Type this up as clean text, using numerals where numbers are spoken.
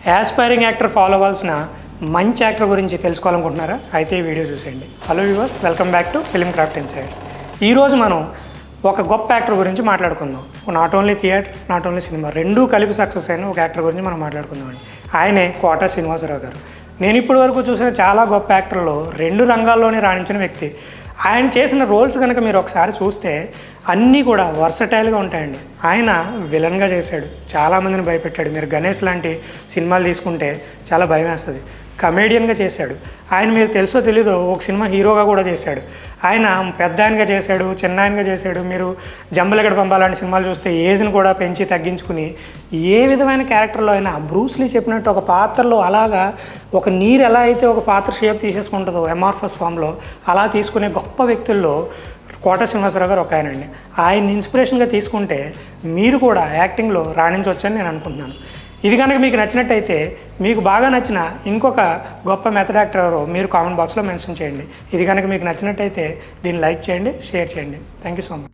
Aspiring actor follow అవ్వాల్సిన మంచి actor గురించి తెలుసుకోవాలనుకుంటున్నారా? అయితే ఈ వీడియో చూసేయండి. Hello viewers, welcome back to film craft insights. ఈరోజు మనం ఒక గొప్ప యాక్టర్ గురించి మాట్లాడుకుందాం. Not only theatre, not only cinema, రెండూ కలిపి సక్సెస్ అయిన ఒక యాక్టర్ గురించి మనం మాట్లాడుకుందామండి. ఆయనే కోట శ్రీనివాసరావు గారు. నేను ఇప్పటి వరకు చూసిన చాలా గొప్ప యాక్టర్లో రెండు రంగాల్లోనే రాణించిన వ్యక్తి. ఆయన చేసిన రోల్స్ కనుక మీరు ఒకసారి చూస్తే అన్నీ కూడా వర్సటైల్గా ఉంటాయండి. ఆయన విలన్గా చేశాడు, చాలామందిని భయపెట్టాడు. మీరు గణేష్ లాంటి సినిమాలు తీసుకుంటే చాలా భయం వేస్తుంది. కమేడియన్గా చేశాడు. ఆయన మీరు తెలుసో తెలీదో ఒక సినిమా హీరోగా కూడా చేశాడు. ఆయన పెద్ద ఆయనగా చేశాడు, చిన్న ఆయనగా చేశాడు. మీరు జంబలగడ పంప లాంటి సినిమాలు చూస్తే ఏజ్ని కూడా పెంచి తగ్గించుకుని ఏ విధమైన క్యారెక్టర్లో అయినా బ్రూస్లీ చెప్పినట్టు ఒక పాత్రలో అలాగా ఒక నీరు ఎలా అయితే ఒక పాత్ర షేప్ తీసేసుకుంటుందో ఎమార్ఫస్ ఫామ్లో అలా తీసుకునే గొప్ప వ్యక్తుల్లో కోట శ్రీనివాసరావు గారు ఒక ఆయనండి. ఆయన ఇన్స్పిరేషన్గా తీసుకుంటే మీరు కూడా యాక్టింగ్లో రాణించవచ్చని నేను అనుకుంటున్నాను. ఇది కనుక మీకు నచ్చినట్టయితే మీకు బాగా నచ్చిన ఇంకొక గొప్ప మెథడ్ యాక్టర్ ఎవరో మీరు కామెంట్ బాక్స్లో మెన్షన్ చేయండి. ఇది కనుక మీకు నచ్చినట్టయితే దీన్ని లైక్ చేయండి, షేర్ చేయండి. Thank you so much.